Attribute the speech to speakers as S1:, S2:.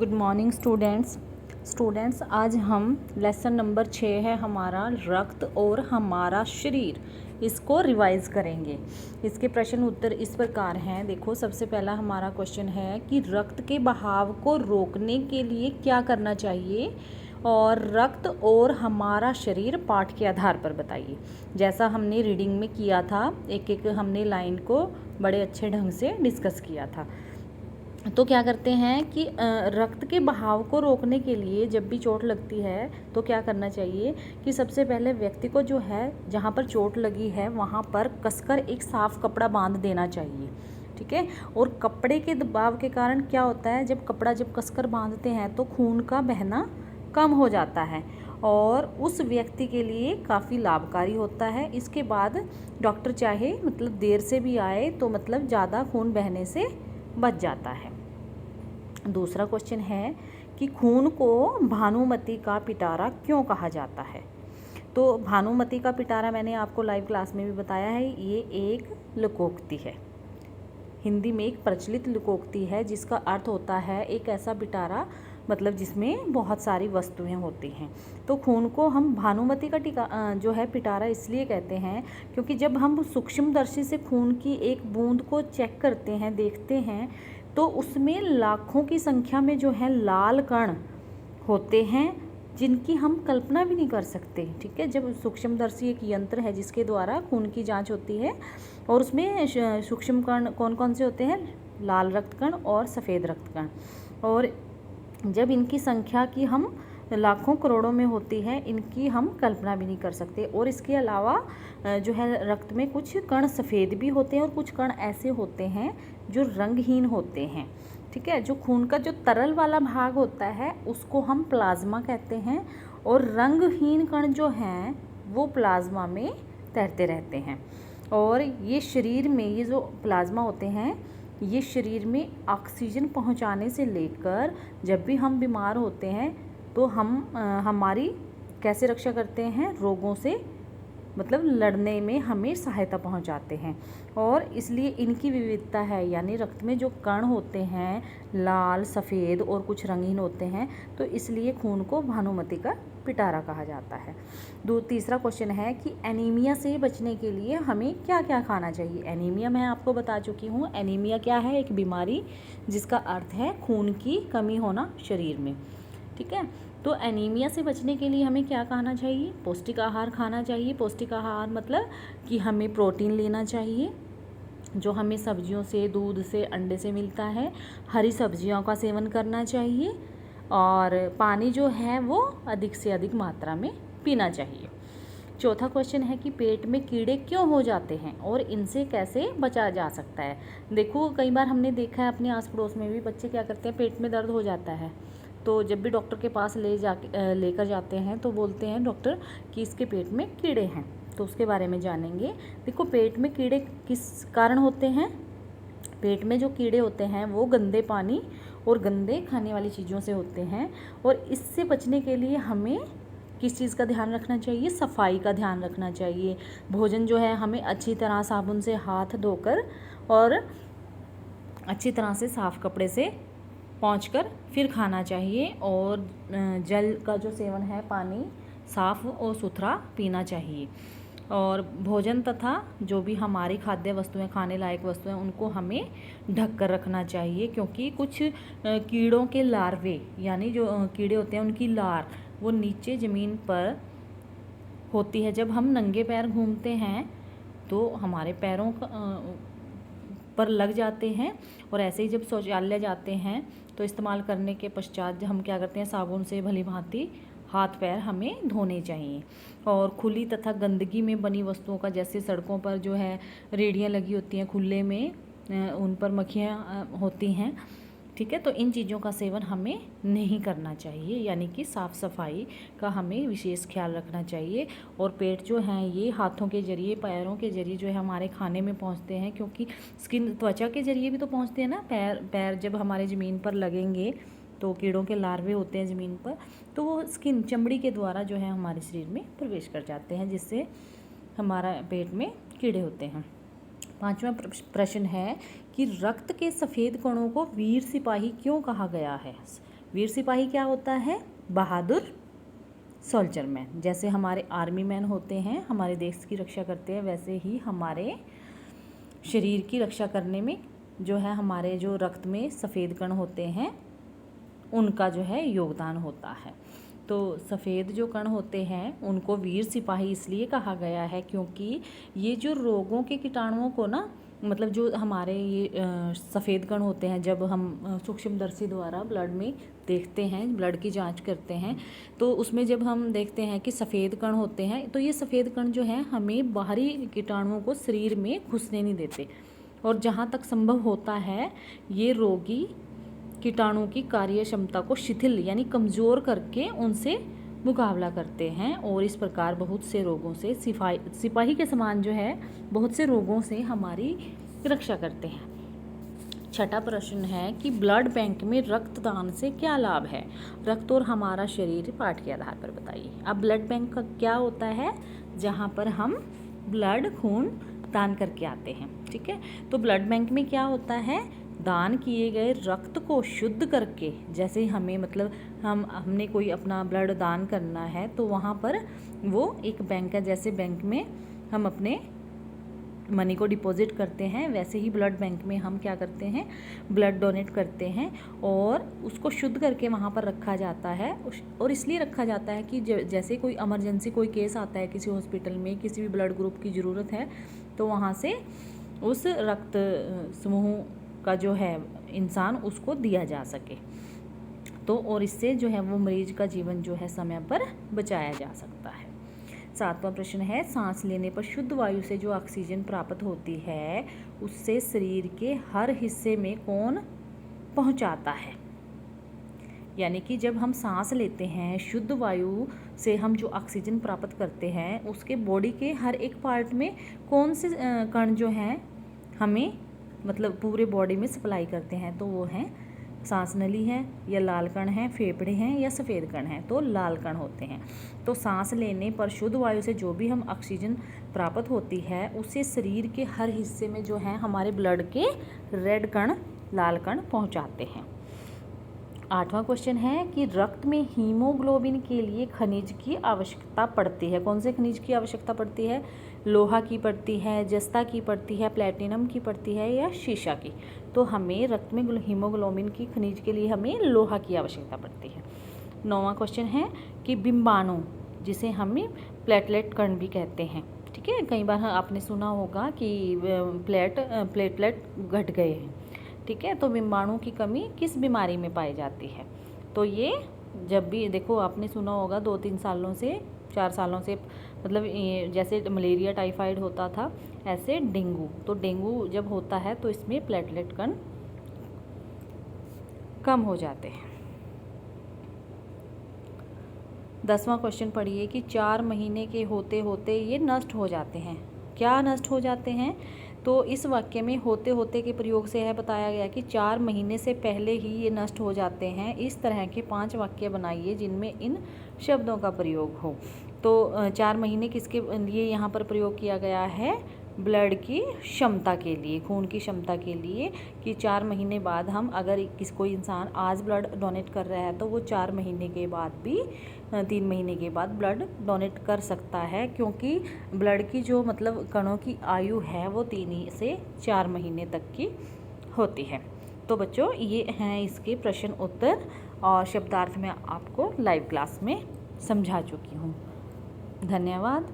S1: Good morning students आज हम lesson number 6 है हमारा रक्त और हमारा शरीर, इसको रिवाइज करेंगे। इसके प्रश्न उत्तर इस प्रकार हैं। देखो, सबसे पहला हमारा क्वेश्चन है कि रक्त के बहाव को रोकने के लिए क्या करना चाहिए, और रक्त और हमारा शरीर पाठ के आधार पर बताइए। जैसा हमने रीडिंग में किया था, एक एक हमने लाइन को बड़े अच्छे ढंग से डिस्कस किया था। तो क्या करते हैं कि रक्त के बहाव को रोकने के लिए जब भी चोट लगती है तो क्या करना चाहिए कि सबसे पहले व्यक्ति को जो है जहाँ पर चोट लगी है वहाँ पर कसकर एक साफ़ कपड़ा बांध देना चाहिए। ठीक है। और कपड़े के दबाव के कारण क्या होता है, जब कसकर बांधते हैं तो खून का बहना कम हो जाता है और उस व्यक्ति के लिए काफ़ी लाभकारी होता है। इसके बाद डॉक्टर चाहे देर से भी आए तो ज़्यादा खून बहने से बच जाता है। दूसरा क्वेश्चन है कि खून को भानुमति का पिटारा क्यों कहा जाता है। तो भानुमति का पिटारा मैंने आपको लाइव क्लास में भी बताया है, ये एक लोकोक्ति है, हिंदी में एक प्रचलित लोकोक्ति है जिसका अर्थ होता है एक ऐसा पिटारा जिसमें बहुत सारी वस्तुएं होती हैं। तो खून को हम भानुमति का पिटारा इसलिए कहते हैं क्योंकि जब हम सूक्ष्मदर्शी से खून की एक बूंद को चेक करते हैं, देखते हैं, तो उसमें लाखों की संख्या में जो है लाल कण होते हैं जिनकी हम कल्पना भी नहीं कर सकते। ठीक है। जब सूक्ष्मदर्शी एक यंत्र है जिसके द्वारा खून की जांच होती है और उसमें सूक्ष्म कण कौन कौन से होते हैं, लाल रक्त कण और सफ़ेद रक्त कण, और जब इनकी संख्या की हम लाखों करोड़ों में होती है, इनकी हम कल्पना भी नहीं कर सकते। और इसके अलावा जो है रक्त में कुछ कण सफ़ेद भी होते हैं और कुछ कण ऐसे होते हैं जो रंगहीन होते हैं। ठीक है। जो खून का जो तरल वाला भाग होता है उसको हम प्लाज्मा कहते हैं और रंगहीन कण जो हैं वो प्लाज्मा में तैरते रहते हैं। और ये शरीर में ये जो प्लाज्मा होते हैं ये शरीर में ऑक्सीजन पहुंचाने से लेकर जब भी हम बीमार होते हैं तो हमारी कैसे रक्षा करते हैं, रोगों से लड़ने में हमें सहायता पहुंचाते हैं। और इसलिए इनकी विविधता है, यानी रक्त में जो कण होते हैं लाल, सफ़ेद और कुछ रंगीन होते हैं, तो इसलिए खून को भानुमति का पिटारा कहा जाता है। तीसरा क्वेश्चन है कि एनीमिया से बचने के लिए हमें क्या क्या खाना चाहिए। एनीमिया मैं आपको बता चुकी हूँ। एनीमिया क्या है, एक बीमारी जिसका अर्थ है खून की कमी होना शरीर में। ठीक है। तो एनीमिया से बचने के लिए हमें क्या खाना चाहिए, पौष्टिक आहार खाना चाहिए। पौष्टिक आहार कि हमें प्रोटीन लेना चाहिए जो हमें सब्जियों से, दूध से, अंडे से मिलता है। हरी सब्जियों का सेवन करना चाहिए और पानी जो है वो अधिक से अधिक मात्रा में पीना चाहिए। चौथा क्वेश्चन है कि पेट में कीड़े क्यों हो जाते हैं और इनसे कैसे बचा जा सकता है। देखो, कई बार हमने देखा है अपने आस पड़ोस में भी बच्चे क्या करते हैं, पेट में दर्द हो जाता है तो जब भी डॉक्टर के पास लेकर जाते हैं तो बोलते हैं डॉक्टर कि इसके पेट में कीड़े हैं। तो उसके बारे में जानेंगे। देखो, पेट में कीड़े किस कारण होते हैं। पेट में जो कीड़े होते हैं वो गंदे पानी और गंदे खाने वाली चीज़ों से होते हैं और इससे बचने के लिए हमें किस चीज़ का ध्यान रखना चाहिए, सफाई का ध्यान रखना चाहिए। भोजन जो है हमें अच्छी तरह साबुन से हाथ धोकर और अच्छी तरह से साफ़ कपड़े से पोंछकर फिर खाना चाहिए। और जल का जो सेवन है, पानी साफ़ और सुथरा पीना चाहिए। और भोजन तथा जो भी हमारी खाद्य वस्तुएं, खाने लायक वस्तुएं, उनको हमें ढक कर रखना चाहिए क्योंकि कुछ कीड़ों के लार्वे, यानी जो कीड़े होते हैं उनकी लार वो नीचे ज़मीन पर होती है। जब हम नंगे पैर घूमते हैं तो हमारे पैरों पर लग जाते हैं और ऐसे ही जब शौचालय जाते हैं तो इस्तेमाल करने के पश्चात हम क्या करते हैं, साबुन से भली भांति हाथ पैर हमें धोने चाहिए। और खुली तथा गंदगी में बनी वस्तुओं का, जैसे सड़कों पर जो है रेहड़ियाँ लगी होती हैं खुले में, उन पर मक्खियाँ होती हैं। ठीक है। तो इन चीज़ों का सेवन हमें नहीं करना चाहिए, यानी कि साफ़ सफाई का हमें विशेष ख्याल रखना चाहिए। और पेट जो है ये हाथों के जरिए, पैरों के जरिए जो है हमारे खाने में पहुंचते हैं, क्योंकि स्किन त्वचा के जरिए भी तो पहुंचते हैं ना। पैर जब हमारे ज़मीन पर लगेंगे तो कीड़ों के लार्वे होते हैं ज़मीन पर, तो वो स्किन, चमड़ी के द्वारा जो है हमारे शरीर में प्रवेश कर जाते हैं, जिससे हमारा पेट में कीड़े होते हैं। पांचवा प्रश्न है कि रक्त के सफ़ेद कणों को वीर सिपाही क्यों कहा गया है। वीर सिपाही क्या होता है? बहादुर सोल्जर मैन। जैसे हमारे आर्मी मैन होते हैं, हमारे देश की रक्षा करते हैं, वैसे ही हमारे शरीर की रक्षा करने में जो है हमारे जो रक्त में सफ़ेद कण होते हैं उनका जो है योगदान होता है। तो सफ़ेद जो कण होते हैं उनको वीर सिपाही इसलिए कहा गया है क्योंकि ये जो रोगों के कीटाणुओं को ना, मतलब जो हमारे ये सफ़ेद कण होते हैं, जब हम सूक्ष्मदर्शी द्वारा ब्लड में देखते हैं, ब्लड की जांच करते हैं, तो उसमें जब हम देखते हैं कि सफ़ेद कण होते हैं, तो ये सफ़ेद कण जो है हमें बाहरी कीटाणुओं को शरीर में घुसने नहीं देते, और जहाँ तक संभव होता है ये रोगी कीटाणु की कार्य क्षमता को शिथिल यानी कमज़ोर करके उनसे मुकाबला करते हैं, और इस प्रकार बहुत से रोगों से सिपाही के समान जो है बहुत से रोगों से हमारी रक्षा करते हैं। छठा प्रश्न है कि ब्लड बैंक में रक्तदान से क्या लाभ है? रक्त और हमारा शरीर पाठ के आधार पर बताइए। अब ब्लड बैंक का क्या होता है? जहाँ पर हम ब्लड खून दान करके आते हैं, ठीक है। तो ब्लड बैंक में क्या होता है? दान किए गए रक्त को शुद्ध करके, जैसे हमें मतलब हमने कोई अपना ब्लड दान करना है तो वहाँ पर वो एक बैंक है, जैसे बैंक में हम अपने मनी को डिपॉजिट करते हैं, वैसे ही ब्लड बैंक में हम क्या करते हैं? ब्लड डोनेट करते हैं और उसको शुद्ध करके वहाँ पर रखा जाता है। और इसलिए रखा जाता है कि जैसे कोई इमरजेंसी कोई केस आता है किसी हॉस्पिटल में, किसी भी ब्लड ग्रुप की ज़रूरत है, तो वहाँ से उस रक्त समूह का जो है इंसान उसको दिया जा सके, तो और इससे जो है वो मरीज का जीवन जो है समय पर बचाया जा सकता है। सातवां प्रश्न है, सांस लेने पर शुद्ध वायु से जो ऑक्सीजन प्राप्त होती है उससे शरीर के हर हिस्से में कौन पहुंचाता है? यानी कि जब हम सांस लेते हैं शुद्ध वायु से हम जो ऑक्सीजन प्राप्त करते हैं उसके बॉडी के हर एक पार्ट में कौन से कण जो हैं हमें मतलब पूरे बॉडी में सप्लाई करते हैं? तो वो हैं सांस नली है, या लाल कण हैं, फेफड़े हैं, या सफ़ेद कण हैं? तो लाल कण होते हैं। तो सांस लेने पर शुद्ध वायु से जो भी हम ऑक्सीजन प्राप्त होती है उससे शरीर के हर हिस्से में जो है हमारे ब्लड के रेड कण, लाल कण पहुंचाते हैं। आठवां क्वेश्चन है कि रक्त में हीमोग्लोबिन के लिए खनिज की आवश्यकता पड़ती है। कौन से खनिज की आवश्यकता पड़ती है? लोहा की पड़ती है, जस्ता की पड़ती है, प्लेटिनम की पड़ती है, या शीशा की? तो हमें रक्त में हीमोग्लोबिन की खनिज के लिए हमें लोहा की आवश्यकता पड़ती है। नौवां क्वेश्चन है कि बिंबाणु, जिसे हमें प्लेटलेट कण भी कहते हैं, ठीक है, कई बार आपने सुना होगा कि प्लेटलेट घट गए हैं, ठीक है। तो बिंबाणु की कमी किस बीमारी में पाई जाती है? तो ये जब भी देखो आपने सुना होगा 2-3 सालों से 4 सालों से, मतलब जैसे मलेरिया टाइफाइड होता था ऐसे डेंगू, तो डेंगू जब होता है तो इसमें प्लेटलेट कण कम हो जाते हैं। 10वां क्वेश्चन पढ़िए कि 4 महीने के होते होते ये नष्ट हो जाते हैं। क्या नष्ट हो जाते हैं? तो इस वाक्य में होते होते के प्रयोग से है बताया गया कि 4 महीने से पहले ही ये नष्ट हो जाते हैं। इस तरह के 5 वाक्य बनाइए जिनमें इन शब्दों का प्रयोग हो। तो 4 महीने किसके लिए यहाँ पर प्रयोग किया गया है? ब्लड की क्षमता के लिए, खून की क्षमता के लिए, कि 4 महीने बाद हम अगर कोई इंसान आज ब्लड डोनेट कर रहा है तो वो 4 महीने के बाद भी 3 महीने के बाद ब्लड डोनेट कर सकता है, क्योंकि ब्लड की जो मतलब कणों की आयु है वो 3 से 4 महीने तक की होती है। तो बच्चों ये हैं इसके प्रश्न उत्तर, और शब्दार्थ में आपको लाइव क्लास में समझा चुकी हूँ। धन्यवाद।